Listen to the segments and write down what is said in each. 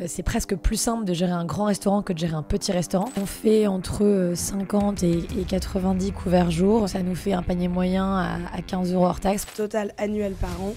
C'est presque plus simple de gérer un grand restaurant que de gérer un petit restaurant. On fait entre 50 et 90 couverts jour. Ça nous fait un panier moyen à 15 € hors taxe. Total annuel par an.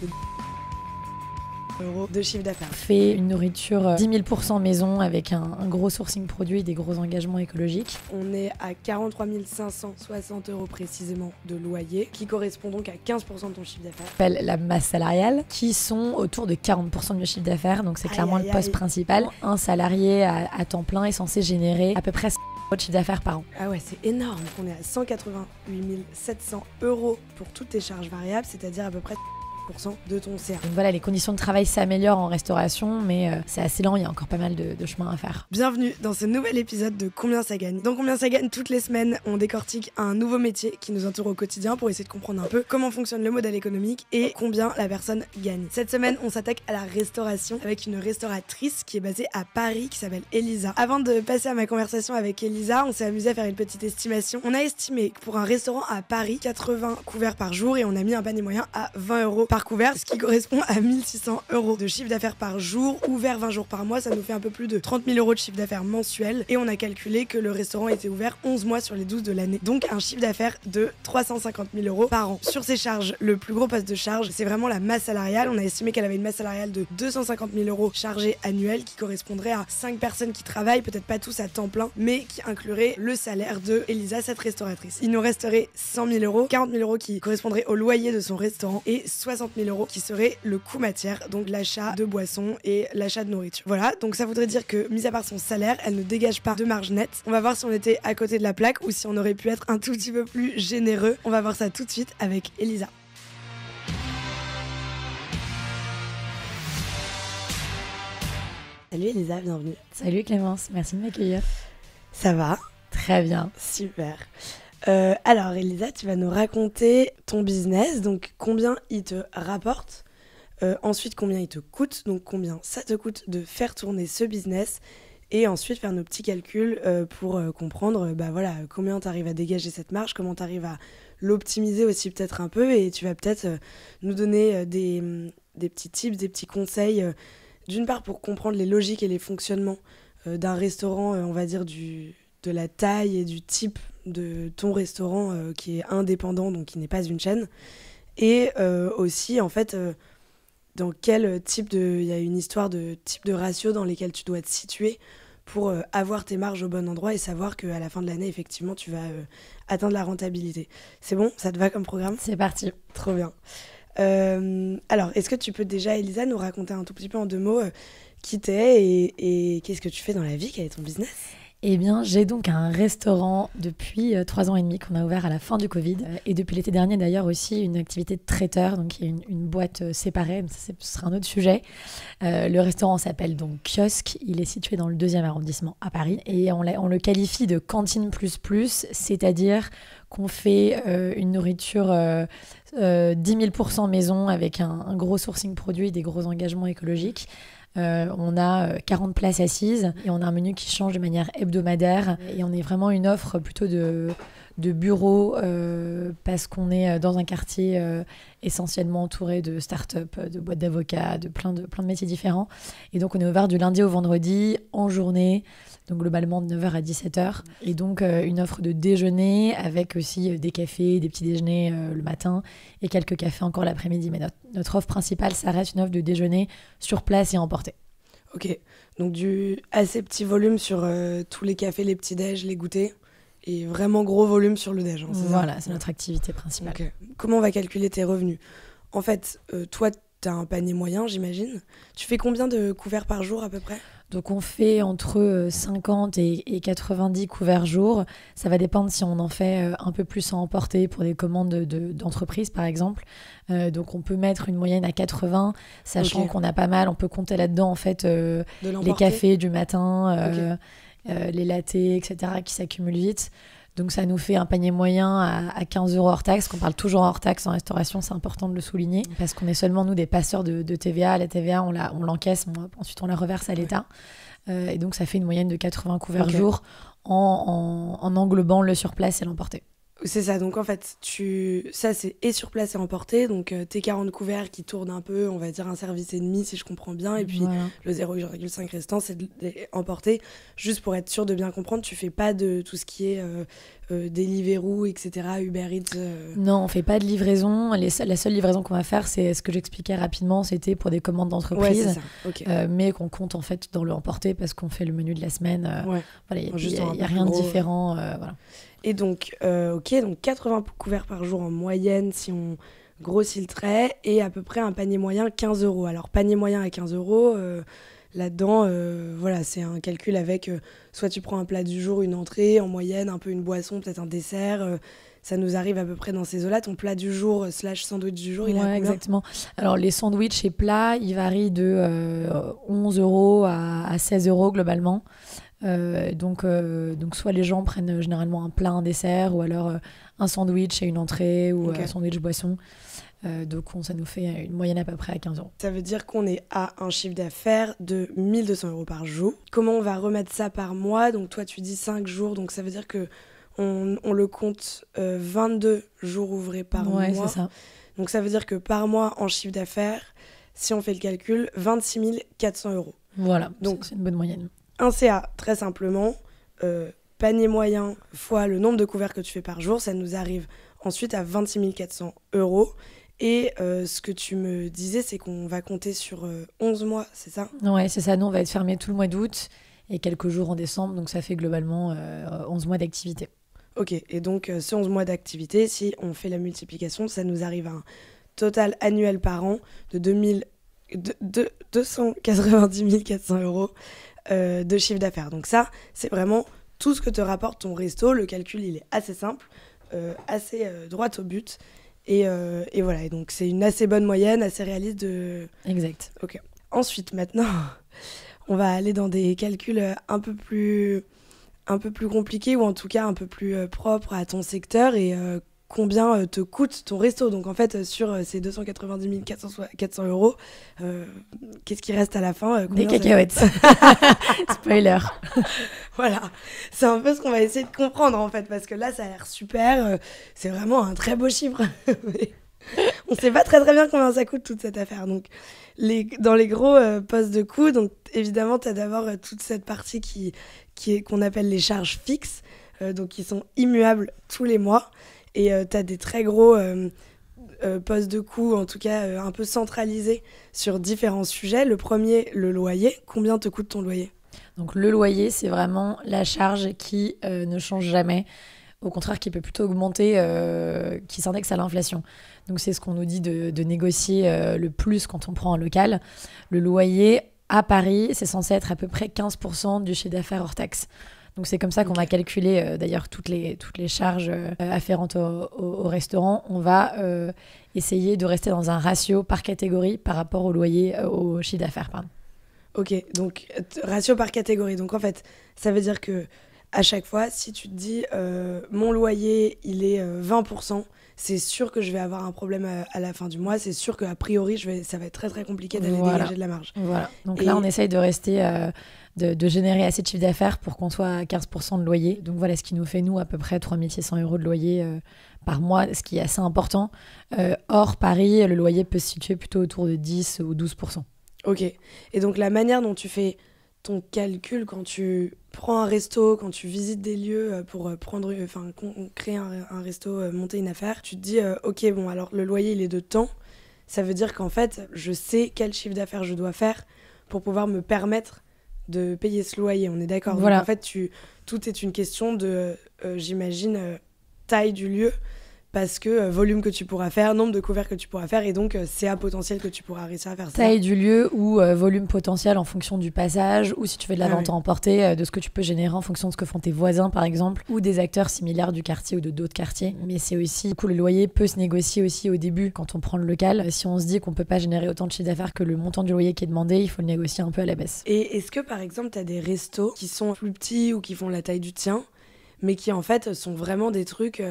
Euros de chiffre d'affaires. On fait une nourriture 10 000% maison avec un gros sourcing produit et des gros engagements écologiques. On est à 43 560 € précisément de loyer, qui correspond donc à 15% de ton chiffre d'affaires. Appelle la masse salariale, qui sont autour de 40% de notre chiffre d'affaires, donc c'est clairement le poste principal. Un salarié à temps plein est censé générer à peu près 100 € de chiffre d'affaires par an. Ah ouais, c'est énorme. On est à 188 700 € pour toutes tes charges variables, c'est-à-dire à peu près de ton CA. Donc voilà, les conditions de travail s'améliorent en restauration, mais c'est assez lent, il y a encore pas mal de chemin à faire. Bienvenue dans ce nouvel épisode de Combien ça gagne. Dans Combien ça gagne, toutes les semaines, on décortique un nouveau métier qui nous entoure au quotidien pour essayer de comprendre un peu comment fonctionne le modèle économique et combien la personne gagne. Cette semaine, on s'attaque à la restauration avec une restauratrice qui est basée à Paris, qui s'appelle Elisa. Avant de passer à ma conversation avec Elisa, on s'est amusé à faire une petite estimation. On a estimé que pour un restaurant à Paris, 80 couverts par jour, et on a mis un panier moyen à 20 € par couvert, ce qui correspond à 1600 € de chiffre d'affaires par jour, ouvert 20 jours par mois. Ça nous fait un peu plus de 30 000 € de chiffre d'affaires mensuel, et on a calculé que le restaurant était ouvert 11 mois sur les 12 de l'année, donc un chiffre d'affaires de 350 000 € par an. Sur ces charges, le plus gros poste de charge, c'est vraiment la masse salariale. On a estimé qu'elle avait une masse salariale de 250 000 € chargée annuelle, qui correspondrait à 5 personnes qui travaillent, peut-être pas tous à temps plein, mais qui inclurait le salaire de Elisa, cette restauratrice. Il nous resterait 100 000 €, 40 000 € qui correspondraient au loyer de son restaurant et 60 000 € qui serait le coût matière, donc l'achat de boissons et l'achat de nourriture. Voilà, donc ça voudrait dire que, mis à part son salaire, elle ne dégage pas de marge nette. On va voir si on était à côté de la plaque ou si on aurait pu être un tout petit peu plus généreux. On va voir ça tout de suite avec Elisa. Salut Elisa, bienvenue. Salut Clémence, merci de m'accueillir. Ça va? Très bien. Super. Alors Elisa, tu vas nous raconter ton business, donc combien il te rapporte, ensuite combien il te coûte, donc combien ça te coûte de faire tourner ce business, et ensuite faire nos petits calculs pour comprendre combien tu arrives à dégager cette marge, comment tu arrives à l'optimiser aussi peut-être un peu, et tu vas peut-être nous donner des petits tips, des petits conseils, d'une part pour comprendre les logiques et les fonctionnements d'un restaurant, on va dire de la taille et du type de ton restaurant qui est indépendant, donc qui n'est pas une chaîne, et aussi en fait dans quel type il y a une histoire de type de ratio dans lesquels tu dois te situer pour avoir tes marges au bon endroit et savoir qu'à la fin de l'année effectivement tu vas atteindre la rentabilité. C'est bon, ça te va comme programme? C'est parti. Trop bien. Alors est-ce que tu peux déjà, Elisa, nous raconter un tout petit peu en 2 mots qui t'es et qu'est-ce que tu fais dans la vie, quel est ton business? Eh bien, j'ai donc un restaurant depuis 3 ans et demi qu'on a ouvert à la fin du Covid. Et depuis l'été dernier, d'ailleurs, aussi une activité de traiteur, donc il y a une boîte séparée, mais ça, ce sera un autre sujet. Le restaurant s'appelle donc Kiosque. Il est situé dans le 2e arrondissement à Paris. Et on le qualifie de cantine plus, c'est-à-dire qu'on fait une nourriture 10 000% maison avec un gros sourcing produit et des gros engagements écologiques. On a 40 places assises et on a un menu qui change de manière hebdomadaire et on est vraiment une offre plutôt de bureaux parce qu'on est dans un quartier essentiellement entouré de start-up, de boîtes d'avocats, de plein de métiers différents, et donc on est ouvert du lundi au vendredi en journée, donc globalement de 9h à 17h, et donc une offre de déjeuner avec aussi des cafés, des petits déjeuners le matin et quelques cafés encore l'après-midi, mais notre offre principale, ça reste une offre de déjeuner sur place et emporté. Ok, donc du assez petit volume sur tous les cafés, les petits déj, les goûters, et vraiment gros volume sur le déj. Voilà, c'est notre activité principale. Okay. Comment on va calculer tes revenus? En fait, toi, tu as un panier moyen, j'imagine. Tu fais combien de couverts par jour à peu près? Donc on fait entre 50 et 90 couverts jour. Ça va dépendre si on en fait un peu plus à emporter pour des commandes d'entreprise par exemple. Donc on peut mettre une moyenne à 80, sachant qu'on a pas mal, on peut compter là-dedans en fait les cafés du matin, les lattés, etc. qui s'accumulent vite. Donc ça nous fait un panier moyen à 15 € hors taxe, qu'on parle toujours hors taxe en restauration, c'est important de le souligner, parce qu'on est seulement nous des passeurs de TVA. La TVA, on l'encaisse, ensuite on la reverse à l'État. Et donc ça fait une moyenne de 80 couverts jour en englobant le surplace et l'emporté. C'est ça, donc en fait, ça c'est et sur place et emporté, donc tes 40 couverts qui tournent un peu, on va dire un service et demi si je comprends bien, et puis le 0,5 restant c'est emporté. Juste pour être sûr de bien comprendre, tu fais pas de tout ce qui est Deliveroo, etc., Uber Eats Non, on fait pas de livraison. La seule livraison qu'on va faire, c'est ce que j'expliquais rapidement, c'était pour des commandes d'entreprise, c'est ça. Okay. Mais qu'on compte en fait dans le emporté parce qu'on fait le menu de la semaine. Voilà, il n'y a rien de différent. Voilà. Et donc, donc 80 couverts par jour en moyenne si on grossit le trait, et à peu près un panier moyen 15 €. Alors, panier moyen à 15 €, là-dedans, voilà, c'est un calcul avec soit tu prends un plat du jour, une entrée, en moyenne, un peu une boisson, peut-être un dessert. Ça nous arrive à peu près dans ces eaux-là. Ton plat du jour / sandwich du jour, il est à combien ? Exactement. Alors, les sandwichs et plats, ils varient de 11 € à 16 € globalement. Donc soit les gens prennent généralement un plat, un dessert, ou alors un sandwich et une entrée, ou un sandwich boisson. Donc ça nous fait une moyenne à peu près à 15 €. Ça veut dire qu'on est à un chiffre d'affaires de 1 200 € par jour. Comment on va remettre ça par mois ? Donc toi tu dis 5 jours, donc ça veut dire que on le compte 22 jours ouvrés par mois. Ouais, c'est ça. Donc ça veut dire que par mois en chiffre d'affaires, si on fait le calcul, 26 400 €. Voilà, donc c'est une bonne moyenne. Un CA, très simplement, panier moyen fois le nombre de couverts que tu fais par jour, ça nous arrive ensuite à 26 400 €. Et ce que tu me disais, c'est qu'on va compter sur 11 mois, c'est ça ? Ouais, c'est ça. Nous, on va être fermé tout le mois d'août et quelques jours en décembre, donc ça fait globalement 11 mois d'activité. Ok, et donc ces 11 mois d'activité, si on fait la multiplication, ça nous arrive à un total annuel par an de 290 400 € de chiffre d'affaires. Donc ça, c'est vraiment tout ce que te rapporte ton resto. Le calcul, il est assez simple, assez droit au but. Et voilà, et donc c'est une assez bonne moyenne, assez réaliste de... Exact. Ok. Ensuite, maintenant, on va aller dans des calculs un peu plus compliqués, ou en tout cas un peu plus propres à ton secteur, et combien te coûte ton resto. Donc en fait, sur ces 290 400 €, qu'est-ce qui reste à la fin ? Des cacahuètes. Spoiler. Voilà, c'est un peu ce qu'on va essayer de comprendre en fait, parce que là ça a l'air super, c'est vraiment un très beau chiffre. On sait pas très bien combien ça coûte toute cette affaire. Donc dans les gros postes de coûts, donc évidemment tu as d'abord toute cette partie qu'on appelle les charges fixes, donc qui sont immuables tous les mois. Et tu as des très gros postes de coûts, en tout cas un peu centralisés sur différents sujets. Le premier, le loyer. Combien te coûte ton loyer ? Donc le loyer, c'est vraiment la charge qui ne change jamais. Au contraire, qui peut plutôt augmenter, qui s'indexe à l'inflation. Donc c'est ce qu'on nous dit de négocier le plus quand on prend un local. Le loyer à Paris, c'est censé être à peu près 15% du chiffre d'affaires hors taxe. Donc c'est comme ça qu'on va calculer d'ailleurs toutes les charges afférentes au restaurant. On va essayer de rester dans un ratio par catégorie par rapport au loyer, au chiffre d'affaires. Pardon. Ok, donc ratio par catégorie. Donc en fait, ça veut dire que à chaque fois, si tu te dis mon loyer, il est 20%, c'est sûr que je vais avoir un problème à la fin du mois. C'est sûr qu'a priori, ça va être très très compliqué d'aller dégager de la marge. Voilà. Donc là, on essaye de rester, de générer assez de chiffre d'affaires pour qu'on soit à 15% de loyer. Donc voilà, ce qui nous fait, nous, à peu près 3 600 € de loyer par mois, ce qui est assez important. Hors Paris, le loyer peut se situer plutôt autour de 10 ou 12%. Ok. Et donc la manière dont tu fais ton calcul quand tu prends un resto, quand tu visites des lieux pour créer un resto, monter une affaire, tu te dis ok, bon, alors le loyer il est de temps. Ça veut dire qu'en fait, je sais quel chiffre d'affaires je dois faire pour pouvoir me permettre de payer ce loyer. On est d'accord ? Voilà. Donc en fait, tout est une question de, j'imagine, taille du lieu. Parce que volume que tu pourras faire, nombre de couverts que tu pourras faire, et donc CA potentiel que tu pourras réussir à faire. Taille du lieu ou volume potentiel en fonction du passage, ou si tu fais de la vente à emporter, de ce que tu peux générer en fonction de ce que font tes voisins par exemple, ou des acteurs similaires du quartier ou de d'autres quartiers. Mais c'est aussi, du coup, le loyer peut se négocier aussi au début quand on prend le local. Si on se dit qu'on peut pas générer autant de chiffre d'affaires que le montant du loyer qui est demandé, il faut le négocier un peu à la baisse. Et est-ce que par exemple tu as des restos qui sont plus petits ou qui font la taille du tien, mais qui en fait sont vraiment des trucs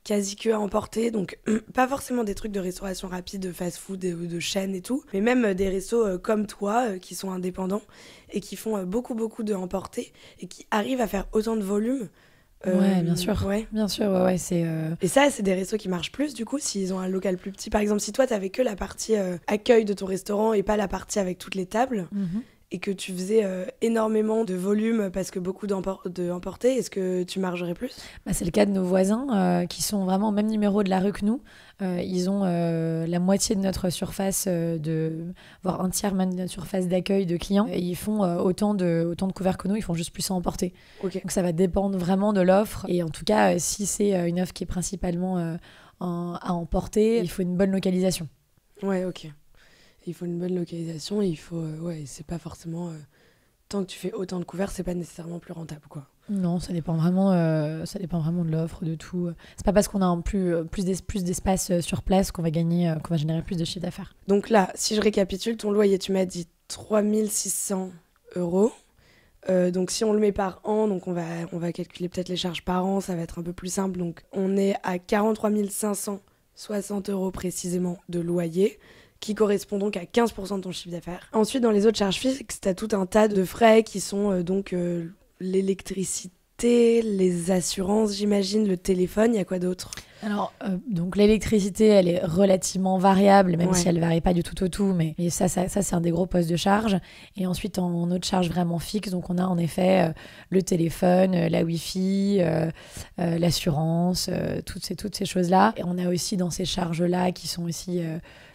quasi que à emporter, donc pas forcément des trucs de restauration rapide, de fast-food ou de chaîne et tout, mais même des restos comme toi qui sont indépendants et qui font beaucoup de emporter et qui arrivent à faire autant de volume Ouais, bien sûr. Ouais. Bien sûr, ouais, c'est... Et ça, c'est des restos qui marchent plus, du coup, s'ils ont un local plus petit. Par exemple, si toi, t'avais que la partie accueil de ton restaurant et pas la partie avec toutes les tables, et que tu faisais énormément de volume parce que beaucoup d'emportés, est-ce que tu margerais plus ? C'est le cas de nos voisins qui sont vraiment au même numéro de la rue que nous. Ils ont la moitié de notre surface, voire un tiers même de notre surface d'accueil de clients. Et ils font autant de couverts que nous, ils font juste plus à emporter. Okay. Donc ça va dépendre vraiment de l'offre. Et en tout cas, si c'est une offre qui est principalement à emporter, il faut une bonne localisation. Ouais, ok. Il faut une bonne localisation, il faut... c'est pas forcément... tant que tu fais autant de couverts, c'est pas nécessairement plus rentable, quoi. Non, ça dépend vraiment de l'offre, de tout. C'est pas parce qu'on a plus d'espace sur place qu'on va générer plus de chiffre d'affaires. Donc là, si je récapitule, ton loyer, tu m'as dit 3 600 €. Donc si on le met par an, donc on va calculer peut-être les charges par an, ça va être un peu plus simple. Donc on est à 43 560 € précisément de loyer, qui correspond donc à 15% de ton chiffre d'affaires. Ensuite, dans les autres charges fixes, tu as tout un tas de frais qui sont l'électricité, les assurances, j'imagine, le téléphone, il y a quoi d'autre ? Alors, donc l'électricité, elle est relativement variable, même si elle ne varie pas du tout au tout, mais ça c'est un des gros postes de charge. Et ensuite, en autre charge vraiment fixe, donc on a en effet le téléphone, la Wi-Fi, l'assurance, toutes ces choses-là. Et on a aussi dans ces charges-là qui sont aussi...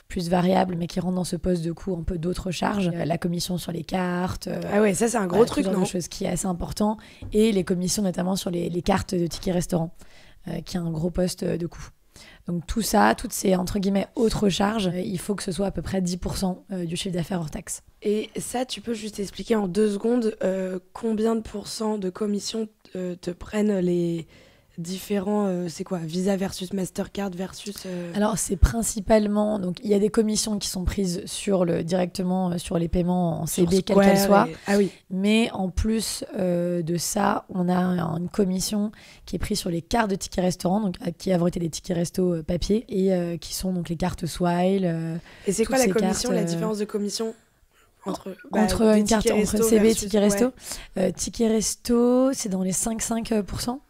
plus variables, mais qui rentrent dans ce poste de coût un peu d'autres charges. La commission sur les cartes. Ah ouais, ça c'est un gros truc, non ? C'est une chose qui est assez important. Et les commissions notamment sur les cartes de tickets restaurants, qui est un gros poste de coût. Donc tout ça, toutes ces entre guillemets autres charges, il faut que ce soit à peu près 10% du chiffre d'affaires hors taxe. Et ça, tu peux juste expliquer en 2 secondes combien de pourcents de commission te prennent les... différents, c'est quoi, Visa versus Mastercard versus... Alors, c'est principalement... Donc, il y a des commissions qui sont prises directement sur les paiements en CB, quelle qu'elle soit. Ah oui. Mais en plus de ça, on a une commission qui est prise sur les cartes de tickets restaurants, donc qui a été des tickets resto papier, et qui sont donc les cartes Swile. Et c'est quoi la commission, la différence de commission entre une carte, entre CB et ticket resto? Ouais. Ticket resto, c'est dans les 5%.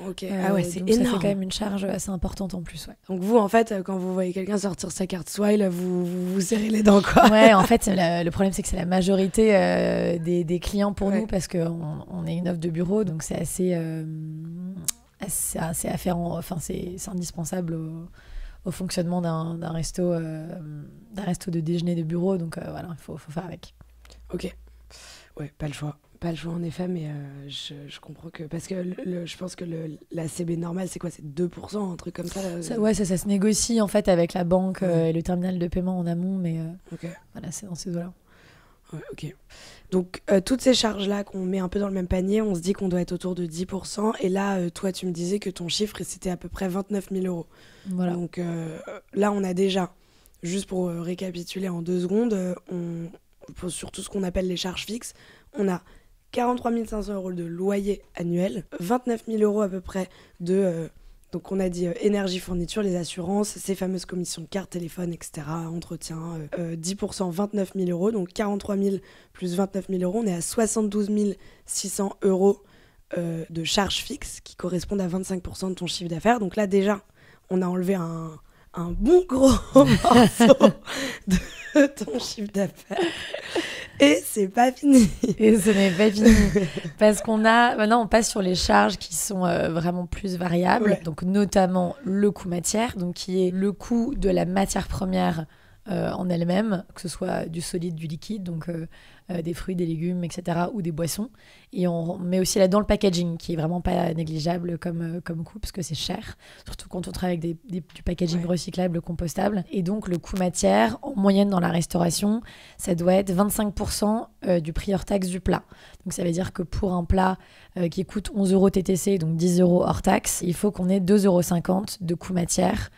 Ok. Ah ouais, c'est donc énorme. Ça fait quand même une charge assez importante en plus. Ouais. Donc vous, en fait, quand vous voyez quelqu'un sortir sa carte Swile, vous serrez les dents, quoi. Ouais, en fait, le problème, c'est que c'est la majorité des clients pour nous, parce qu'on est une offre de bureau, donc c'est assez afférent. Enfin, c'est indispensable au fonctionnement d'un resto de déjeuner de bureau. Donc voilà, il faut faire avec. Ok. Ouais, pas le choix. Pas le choix en effet, mais je comprends que... Parce que je pense que la CB normale, c'est quoi ? C'est 2%, un truc comme ça, Ouais, ça se négocie en fait avec la banque et le terminal de paiement en amont, mais voilà, c'est dans ces eaux-là. Ouais, ok. Donc, toutes ces charges-là qu'on met un peu dans le même panier, on se dit qu'on doit être autour de 10%. Et là, toi, tu me disais que ton chiffre, c'était à peu près 29 000 €. Voilà. Donc là, on a déjà, juste pour récapituler en 2 secondes, sur tout ce qu'on appelle les charges fixes, on a 43 500 € de loyer annuel, 29 000 € à peu près de... donc on a dit énergie, fourniture, les assurances, ces fameuses commissions de carte, téléphone, etc., entretien, 10%, 29 000 €, donc 43 000 plus 29 000 €, on est à 72 600 € de charges fixes qui correspondent à 25% de ton chiffre d'affaires. Donc là déjà, on a enlevé un bon gros morceau de ton chiffre d'affaires. Et c'est pas fini. Et ce n'est pas fini. Parce maintenant, on passe sur les charges qui sont vraiment plus variables. Ouais. Donc, notamment le coût matière, donc qui est le coût de la matière première en elle-même, que ce soit du solide, du liquide, donc des fruits, des légumes, etc., ou des boissons. Et on met aussi là-dedans le packaging, qui est vraiment pas négligeable comme coût, parce que c'est cher, surtout quand on travaille avec du packaging recyclable, compostable. Et donc, le coût matière, en moyenne dans la restauration, ça doit être 25% du prix hors taxe du plat. Donc, ça veut dire que pour un plat qui coûte 11 € TTC, donc 10 € hors taxe, il faut qu'on ait 2,50 € de coût matière.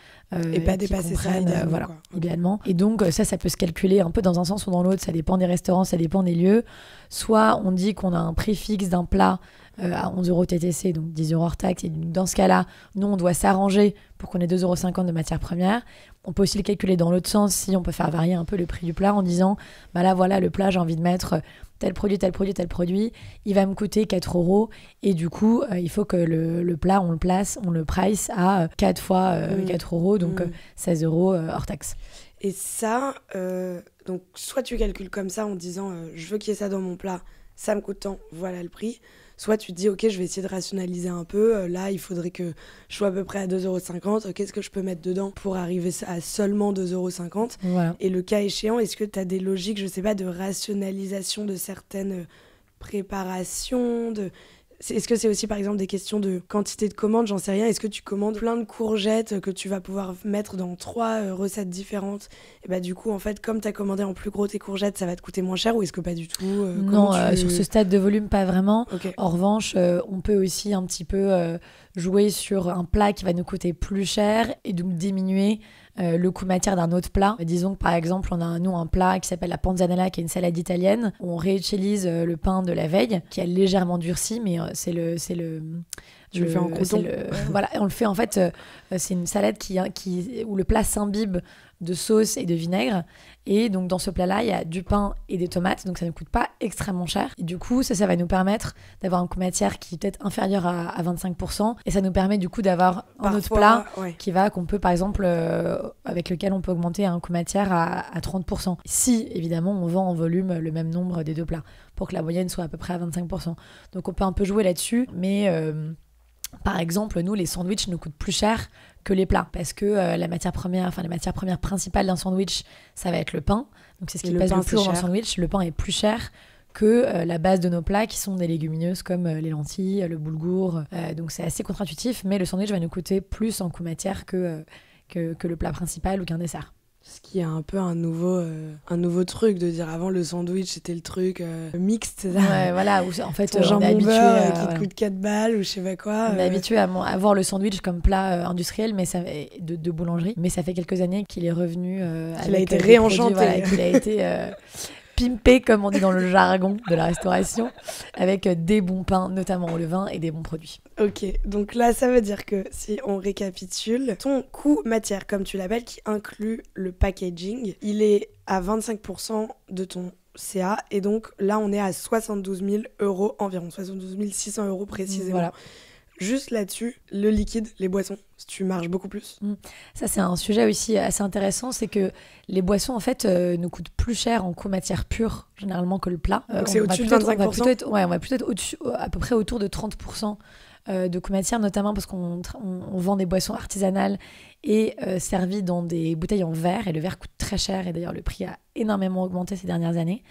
Et pas dépasser ça, idéalement. Idéalement. Et donc, ça peut se calculer un peu dans un sens ou dans l'autre. Ça dépend des restaurants, ça dépend dépend des lieux. Soit on dit qu'on a un prix fixe d'un plat à 11 € TTC, donc 10 € hors taxe. Et dans ce cas-là, nous, on doit s'arranger pour qu'on ait 2,50 € de matière première. On peut aussi le calculer dans l'autre sens, si on peut faire varier un peu le prix du plat en disant, bah là, voilà, le plat, j'ai envie de mettre tel produit, tel produit, tel produit. Il va me coûter 4 €. Et du coup, il faut que le plat, on le price à 4 fois 4 €, donc 16 € hors taxe. Et ça, donc soit tu calcules comme ça en disant je veux qu'il y ait ça dans mon plat, ça me coûte tant, voilà le prix. Soit tu te dis ok, je vais essayer de rationaliser un peu, là il faudrait que je sois à peu près à 2,50 €, qu'est-ce que je peux mettre dedans pour arriver à seulement 2,50 €. Voilà. Et le cas échéant, est-ce que tu as des logiques, je sais pas, de rationalisation de certaines préparations Est-ce que c'est aussi par exemple des questions de quantité de commandes, j'en sais rien. Est-ce que tu commandes plein de courgettes que tu vas pouvoir mettre dans 3 recettes différentes, et bah du coup en fait comme tu as commandé en plus gros tes courgettes, ça va te coûter moins cher, ou est-ce que pas du tout Non, sur ce stade de volume pas vraiment. Okay. En revanche, on peut aussi un petit peu jouer sur un plat qui va nous coûter plus cher et donc diminuer le coût matière d'un autre plat. Disons que par exemple, on a un plat qui s'appelle la panzanella, qui est une salade italienne. On réutilise le pain de la veille, qui a légèrement durci, mais c'est le Tu le fais en coton. Voilà, on le fait en fait, c'est une salade où le plat s'imbibe de sauce et de vinaigre. Et donc dans ce plat-là, il y a du pain et des tomates, donc ça ne coûte pas extrêmement cher. Et du coup, ça va nous permettre d'avoir un coût matière qui est peut-être inférieur à 25%. Et ça nous permet du coup d'avoir un autre plat qu'on peut par exemple, avec lequel on peut augmenter un coût matière à 30%. Si évidemment on vend en volume le même nombre des deux plats, pour que la moyenne soit à peu près à 25%. Donc on peut un peu jouer là-dessus, mais par exemple, nous, les sandwichs nous coûtent plus cher que les plats, parce que la matière première principale d'un sandwich, ça va être le pain. Donc c'est ce qui pèse le plus dans un sandwich. Le pain est plus cher que la base de nos plats, qui sont des légumineuses comme les lentilles, le boulgour. Donc c'est assez contre-intuitif, mais le sandwich va nous coûter plus en coût matière que le plat principal ou qu'un dessert. Ce qui est un peu un nouveau truc, de dire avant le sandwich c'était le truc mixte. Ouais, voilà, où en fait on est habitué qui te coûte 4 balles ou je sais pas quoi. On est habitué à voir le sandwich comme plat industriel, mais de boulangerie, mais ça fait quelques années qu'il est revenu qu'il a été réenchanté, qu'il a été pimpé, comme on dit dans le jargon de la restauration, avec des bons pains, notamment au levain, et des bons produits. Ok, donc là ça veut dire que si on récapitule, ton coût matière, comme tu l'appelles, qui inclut le packaging, il est à 25% de ton CA, et donc là on est à 72 000 € environ, 72 600 € précisément. Voilà. Juste là-dessus, le liquide, les boissons, tu marges beaucoup plus. Ça, c'est un sujet aussi assez intéressant, c'est que les boissons, en fait, nous coûtent plus cher en coût matière pure, généralement, que le plat. Donc c'est au-dessus de 25%. On va plutôt être au-dessus, à peu près autour de 30% de coût matière, notamment parce qu'on vend des boissons artisanales et servies dans des bouteilles en verre, et le verre coûte très cher, et d'ailleurs le prix a énormément augmenté ces dernières années.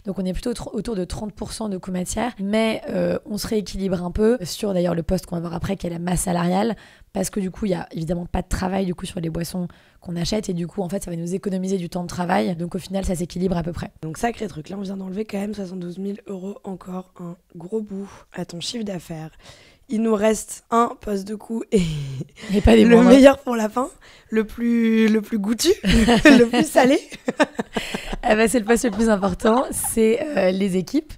Donc on est plutôt autour de 30% de coût matière, mais on se rééquilibre un peu sur d'ailleurs le poste qu'on va voir après, qui est la masse salariale, parce que du coup il n'y a évidemment pas de travail du coup sur les boissons qu'on achète, et du coup en fait ça va nous économiser du temps de travail, donc au final ça s'équilibre à peu près. Donc sacré truc, là on vient d'enlever quand même 72 000 €, encore un gros bout à ton chiffre d'affaires. Il nous reste un poste de coût et pas des le meilleur pour la fin, le plus goûtu, le plus salé. C'est le poste le plus important, c'est les équipes,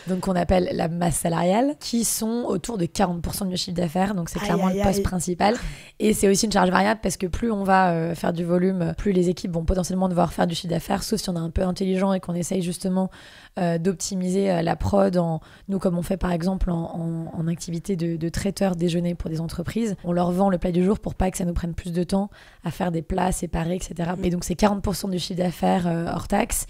donc qu'on appelle la masse salariale, qui sont autour de 40% de notre chiffre d'affaires, donc c'est clairement le poste principal. Et c'est aussi une charge variable, parce que plus on va faire du volume, plus les équipes vont potentiellement devoir faire du chiffre d'affaires, sauf si on est un peu intelligent et qu'on essaye justement d'optimiser la prod, nous comme on fait par exemple en activité de traiteur déjeuner pour des entreprises. On leur vend le plat du jour pour pas que ça nous prenne plus de temps à faire des plats séparés, etc. Et donc c'est 40% du chiffre d'affaires hors taxe.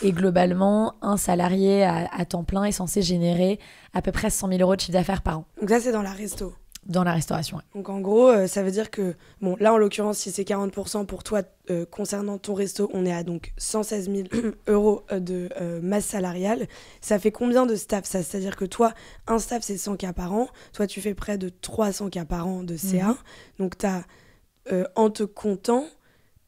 Et globalement, un salarié à temps plein est censé générer à peu près 100 000 € de chiffre d'affaires par an. Donc ça, c'est dans la resto. Dans la restauration, ouais. Donc en gros, ça veut dire que, bon, là en l'occurrence, si c'est 40% pour toi, concernant ton resto, on est à donc 116 000 € de masse salariale. Ça fait combien de staff, ça? C'est-à-dire que toi, un staff, c'est 100 K par an. Toi, tu fais près de 300 K par an de CA. Donc en te comptant,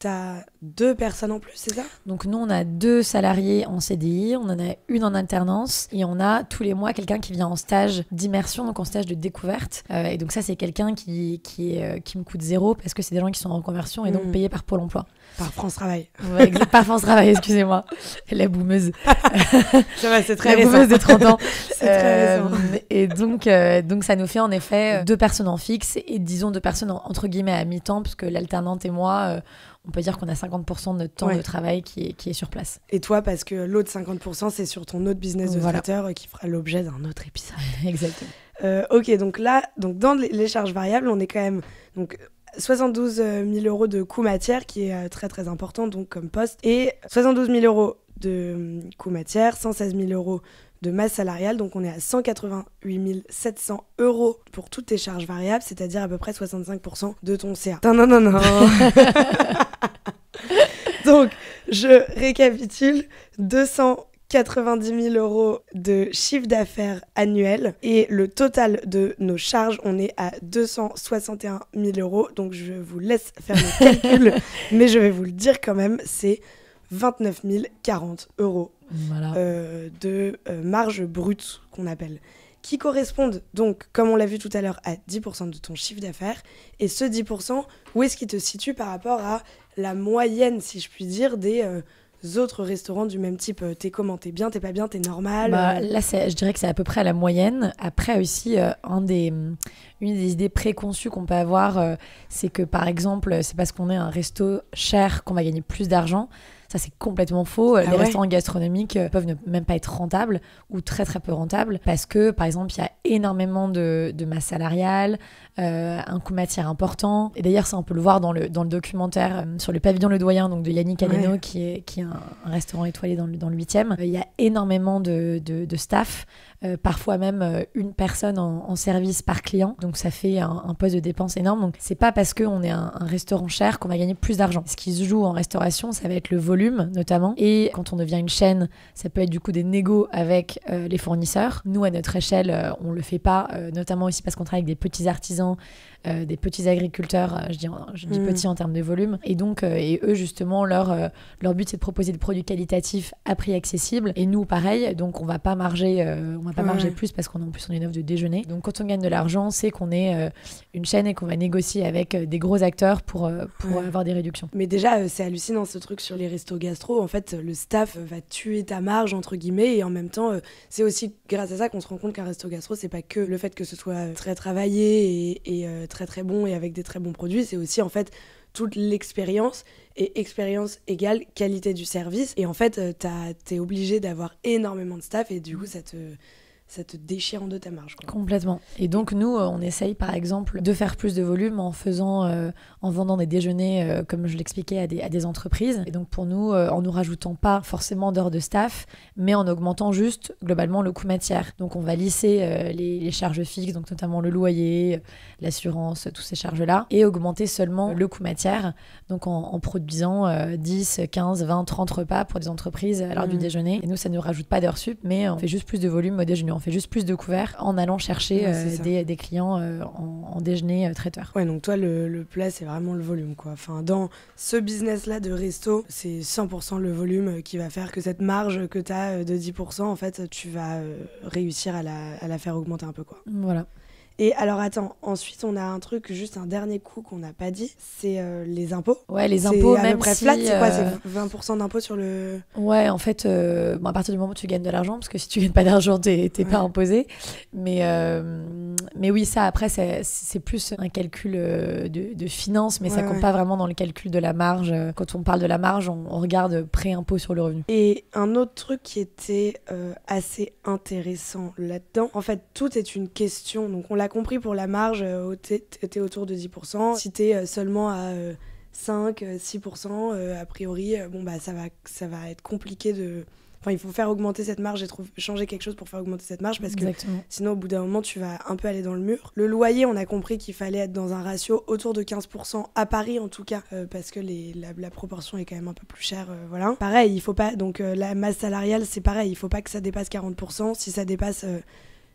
t'as 2 personnes en plus, c'est ça? Donc nous, on a 2 salariés en CDI, on en a une en alternance et on a tous les mois quelqu'un qui vient en stage d'immersion, donc en stage de découverte. Et donc ça, c'est quelqu'un qui me coûte 0 parce que c'est des gens qui sont en reconversion et donc payés par Pôle emploi. Par France Travail. Ouais, par France Travail, excusez-moi. La boumeuse. Ça va, c'est très récent. La boumeuse de 30 ans. C'est très récent. Et donc ça nous fait en effet 2 personnes en fixe et disons 2 personnes entre guillemets à mi-temps, parce que l'alternante et moi, on peut dire qu'on a 50% de notre temps de travail qui est sur place. Et toi, parce que l'autre 50%, c'est sur ton autre business de traiteur qui fera l'objet d'un autre épisode. Exactement. Ok, donc là, dans les charges variables, on est quand même... Donc, 72 000 € de coût matière, qui est très très important, donc comme poste, et 72 000 € de coût matière, 116 000 € de masse salariale, donc on est à 188 700 € pour toutes tes charges variables, c'est-à-dire à peu près 65% de ton CA. Non. Donc, je récapitule, 290 000 € de chiffre d'affaires annuel et le total de nos charges, on est à 261 000 €. Donc, je vous laisse faire le calcul, mais je vais vous le dire quand même, c'est 29 040 € voilà. De marge brute qu'on appelle, qui correspondent donc, comme on l'a vu tout à l'heure, à 10% de ton chiffre d'affaires. Et ce 10%, où est-ce qu'il te situe par rapport à la moyenne, si je puis dire, des autres restaurants du même type? T'es comment? T'es bien, t'es pas bien, t'es normal? Là, je dirais que c'est à peu près à la moyenne. Après aussi, une des idées préconçues qu'on peut avoir, c'est que par exemple, c'est parce qu'on est un resto cher qu'on va gagner plus d'argent. Ça, c'est complètement faux. Les restaurants gastronomiques peuvent même pas être rentables ou très très peu rentables parce que, par exemple, il y a énormément de masse salariale, un coût matière important. Et d'ailleurs, ça, on peut le voir dans le documentaire sur le pavillon Le Doyen, donc de Yannick Aleno, qui est un restaurant étoilé dans le 8e. Il y a énormément de staff, parfois même une personne en service par client. Donc, ça fait un poste de dépense énorme. Donc, c'est pas parce qu'on est un restaurant cher qu'on va gagner plus d'argent. Ce qui se joue en restauration, ça va être le volume notamment, et quand on devient une chaîne, ça peut être du coup des négos avec les fournisseurs. Nous, à notre échelle, on le fait pas, notamment aussi parce qu'on travaille avec des petits artisans, des petits agriculteurs, je dis petits en termes de volume, et donc et eux justement leur but c'est de proposer des produits qualitatifs à prix accessible, et nous pareil, donc on va pas marger plus parce qu'en plus on est une offre de déjeuner. Donc quand on gagne de l'argent, c'est qu'on est une chaîne et qu'on va négocier avec des gros acteurs pour avoir des réductions. Mais déjà c'est hallucinant ce truc sur les restos gastro. En fait, le staff va tuer ta marge entre guillemets, et en même temps c'est aussi grâce à ça qu'on se rend compte qu'un resto gastro, c'est pas que le fait que ce soit très travaillé et très très bon et avec des très bons produits, c'est aussi en fait toute l'expérience, et expérience égale qualité du service, et en fait t'es obligé d'avoir énormément de staff, et du coup ça te déchire en deux ta marge, quoi. Complètement. Et donc nous, on essaye par exemple de faire plus de volume en vendant des déjeuners, comme je l'expliquais, à des entreprises. Et donc pour nous, en nous rajoutant pas forcément d'heures de staff, mais en augmentant juste globalement le coût matière. Donc on va lisser les charges fixes, donc notamment le loyer, l'assurance, toutes ces charges-là, et augmenter seulement le coût matière, donc en produisant 10, 15, 20, 30 repas pour des entreprises à l'heure du déjeuner. Et nous, ça ne nous rajoute pas d'heures sup, mais on fait juste plus de volume au déjeuner. On fait juste plus de couverts en allant chercher des clients en déjeuner traiteur. Ouais, donc toi, le plat, c'est vraiment le volume, quoi. Enfin, dans ce business-là de resto, c'est 100% le volume qui va faire que cette marge que tu as de 10%, en fait, tu vas réussir à la faire augmenter un peu, quoi. Voilà. Et alors attends, ensuite on a un truc, juste un dernier coup qu'on n'a pas dit, c'est les impôts. Ouais, les impôts, c'est même à peu près si... flat, c'est quoi, c'est 20% d'impôts sur le... Ouais, en fait, à partir du moment où tu gagnes de l'argent, parce que si tu gagnes pas d'argent, t'es pas imposé. Mais oui, ça, après, c'est plus un calcul de finances, mais ça compte pas vraiment dans le calcul de la marge. Quand on parle de la marge, on regarde pré-impôt sur le revenu. Et un autre truc qui était assez intéressant là-dedans, en fait, tout est une question, donc on l'a compris pour la marge, t'es autour de 10%. Si t'es seulement à 5, 6%, a priori, ça va être compliqué de... Enfin, il faut faire augmenter cette marge et changer quelque chose pour faire augmenter cette marge, parce que sinon, au bout d'un moment, tu vas un peu aller dans le mur. Le loyer, on a compris qu'il fallait être dans un ratio autour de 15%, à Paris en tout cas, parce que la proportion est quand même un peu plus chère. Voilà. Pareil, il faut pas... Donc, la masse salariale, c'est pareil, il faut pas que ça dépasse 40%. Si ça dépasse...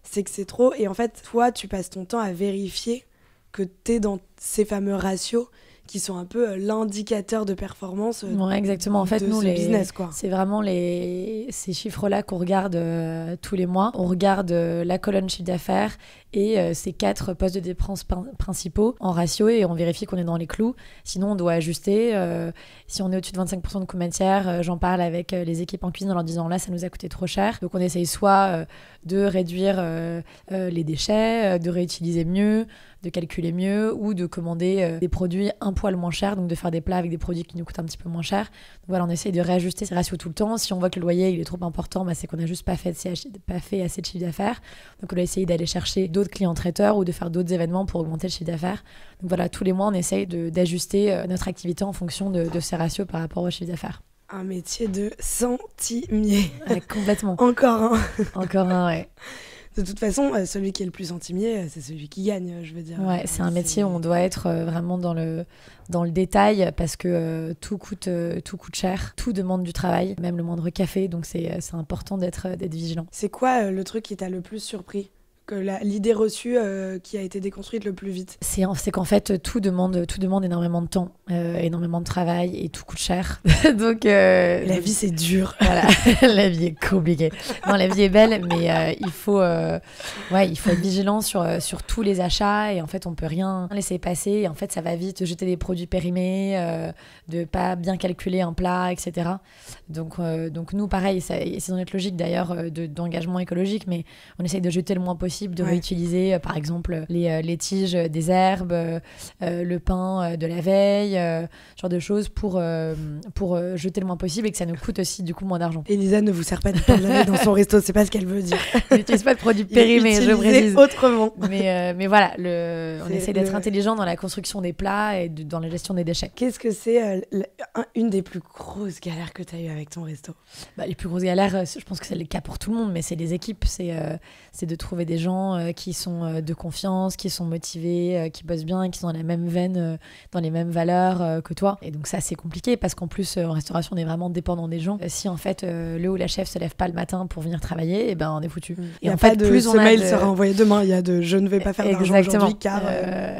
c'est que c'est trop, et en fait toi tu passes ton temps à vérifier que t'es dans ces fameux ratios qui sont un peu l'indicateur de performance Ouais, exactement. En fait, de nous, ce business, quoi. c'est vraiment ces chiffres-là qu'on regarde tous les mois. On regarde la colonne chiffre d'affaires et ces 4 postes de dépenses principaux en ratio et on vérifie qu'on est dans les clous. Sinon, on doit ajuster. Si on est au-dessus de 25% de coûts matière, j'en parle avec les équipes en cuisine en leur disant là, ça nous a coûté trop cher. Donc, on essaye soit de réduire les déchets, de réutiliser mieux, de calculer mieux ou de commander des produits un poil moins chers, donc de faire des plats avec des produits qui nous coûtent un petit peu moins cher. Donc voilà, on essaye de réajuster ces ratios tout le temps. Si on voit que le loyer il est trop important, c'est qu'on n'a juste pas fait assez de chiffre d'affaires. Donc on a essayé d'aller chercher d'autres clients traiteurs ou de faire d'autres événements pour augmenter le chiffre d'affaires. Donc voilà, tous les mois, on essaye d'ajuster notre activité en fonction de ces ratios par rapport au chiffre d'affaires. Un métier de centimier. Ouais, complètement. Encore un. Encore un, ouais. De toute façon, celui qui est le plus centimier, c'est celui qui gagne, je veux dire. Ouais, c'est un métier où on doit être vraiment dans le détail parce que tout coûte cher, tout demande du travail, même le moindre café, donc c'est important d'être vigilant. C'est quoi le truc qui t'a le plus surpris ? Que l'idée reçue qui a été déconstruite le plus vite? C'est qu'en fait, tout demande énormément de temps, énormément de travail et tout coûte cher. Donc, la vie, c'est dur. Voilà, la vie est compliquée. Non, la vie est belle, mais il faut être vigilant sur tous les achats et en fait, on peut rien laisser passer. Et en fait, ça va vite, jeter des produits périmés, de pas bien calculer un plat, etc. Donc nous, pareil, c'est dans notre logique d'ailleurs d'engagement écologique, mais on essaye de jeter le moins possible, de réutiliser par exemple les tiges des herbes, le pain de la veille, ce genre de choses pour jeter le moins possible et que ça nous coûte aussi du coup moins d'argent. Elisa ne vous sert pas de pain de la veille dans son resto, c'est pas ce qu'elle veut dire. On n'utilise pas de produits périmés, je précise. Autrement. Mais voilà, on essaie d'être intelligent dans la construction des plats et dans la gestion des déchets. Qu'est-ce que c'est une des plus grosses galères que tu as eues avec ton resto? Les plus grosses galères, je pense que c'est le cas pour tout le monde, mais c'est les équipes, c'est de trouver des gens qui sont de confiance, qui sont motivés, qui bossent bien, qui sont dans la même veine, dans les mêmes valeurs que toi. Et donc ça, c'est compliqué parce qu'en plus, en restauration, on est vraiment dépendant des gens. Si en fait, le ou la chef se lève pas le matin pour venir travailler, et ben on est foutu. Et en fait, plus ce mail sera envoyé demain. Il y a de je ne vais pas faire d'argent aujourd'hui car.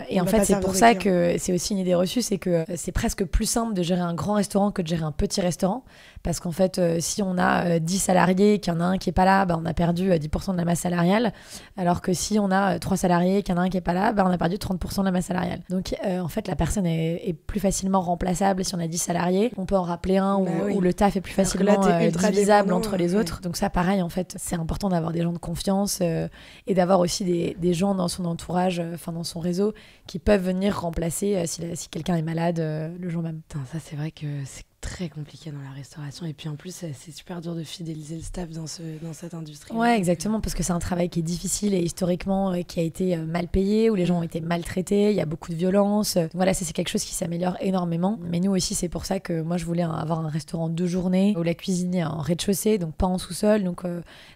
Et en fait, c'est pour ça que c'est aussi une idée reçue, c'est que c'est presque plus simple de gérer un grand restaurant que de gérer un petit restaurant. Parce qu'en fait, si on a 10 salariés et qu'il y en a un qui n'est pas là, on a perdu 10% de la masse salariale. Alors que si on a 3 salariés et qu'il y en a un qui n'est pas là, on a perdu 30% de la masse salariale. Donc en fait, la personne est plus facilement remplaçable si on a 10 salariés. On peut en rappeler un où le taf est plus facilement divisable entre les autres. Donc ça, pareil, en fait, c'est important d'avoir des gens de confiance et d'avoir aussi des gens dans son entourage, dans son réseau, qui peuvent venir remplacer si quelqu'un est malade le jour même. Putain, ça, c'est vrai que c'est très compliqué dans la restauration et puis en plus c'est super dur de fidéliser le staff dans cette industrie. Ouais, exactement, parce que c'est un travail qui est difficile et historiquement qui a été mal payé, où les gens ont été maltraités, il y a beaucoup de violence. Donc voilà, c'est quelque chose qui s'améliore énormément. Mais nous aussi, c'est pour ça que moi je voulais avoir un restaurant 2 journées où la cuisine est en rez-de-chaussée, donc pas en sous-sol, donc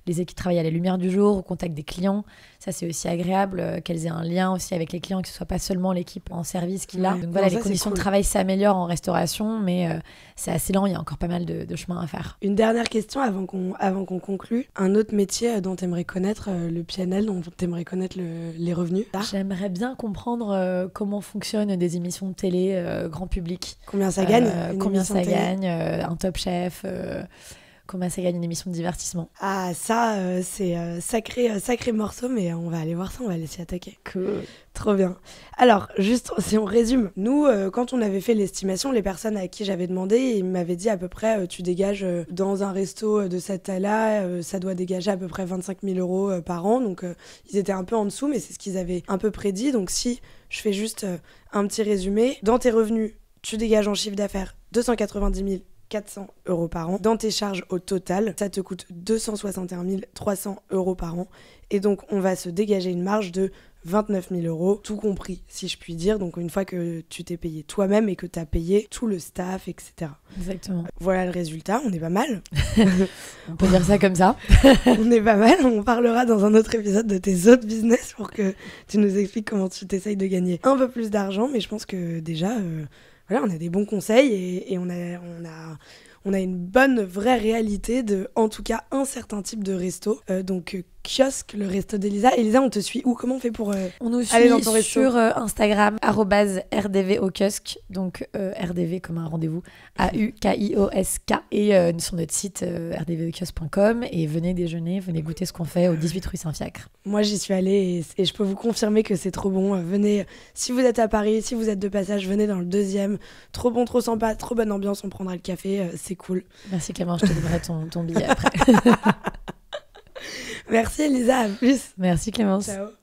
les équipes travaillent à la lumière du jour, au contact des clients. Ça, c'est aussi agréable qu'elles aient un lien aussi avec les clients, que ce soit pas seulement l'équipe en service qui l'a. Donc voilà, les conditions de travail s'améliorent en restauration, mais c'est assez lent, il y a encore pas mal de chemin à faire. Une dernière question avant qu'on conclue. Un autre métier dont tu aimerais connaître le PNL, dont tu aimerais connaître les revenus? J'aimerais bien comprendre comment fonctionnent des émissions de télé grand public. Combien ça gagne un Top Chef comment ça gagne une émission de divertissement. Ah, ça, c'est sacré morceau, mais on va aller voir ça, on va aller s'y attaquer. Cool. Trop bien. Alors, juste, si on résume, nous, quand on avait fait l'estimation, les personnes à qui j'avais demandé, ils m'avaient dit à peu près, tu dégages dans un resto de cette taille-là, ça doit dégager à peu près 25 000 euros par an. Donc, ils étaient un peu en dessous, mais c'est ce qu'ils avaient un peu prédit. Donc, si je fais juste un petit résumé, dans tes revenus, tu dégages en chiffre d'affaires 290 400 euros par an. Dans tes charges au total, ça te coûte 261 300 euros par an. Et donc, on va se dégager une marge de 29 000 euros, tout compris, si je puis dire. Donc, une fois que tu t'es payé toi-même et que tu as payé tout le staff, etc. Exactement. Voilà le résultat. On est pas mal. On peut dire ça comme ça. On est pas mal. On parlera dans un autre épisode de tes autres business pour que tu nous expliques comment tu t'essayes de gagner un peu plus d'argent. Mais je pense que déjà... Voilà, on a des bons conseils et on a une bonne vraie réalité de, en tout cas, un certain type de resto. Donc, kiosque, le resto d'Elisa. Elisa, on te suit où? Comment on fait pour On nous aller dans suit ton resto? sur Instagram, @RDV au kiosque, donc RDV comme un rendez-vous, AUKIOSK, et sur notre site rdvaukiosque.com, et venez déjeuner, venez goûter ce qu'on fait au 18 rue Saint-Fiacre. Moi, j'y suis allée et je peux vous confirmer que c'est trop bon. Venez, si vous êtes à Paris, si vous êtes de passage, venez dans le 2e. Trop bon, trop sympa, trop bonne ambiance, on prendra le café, c'est cool. Merci Clément, je te donnerai ton billet après. Merci Elisa, à plus. Merci Clémence. Ciao.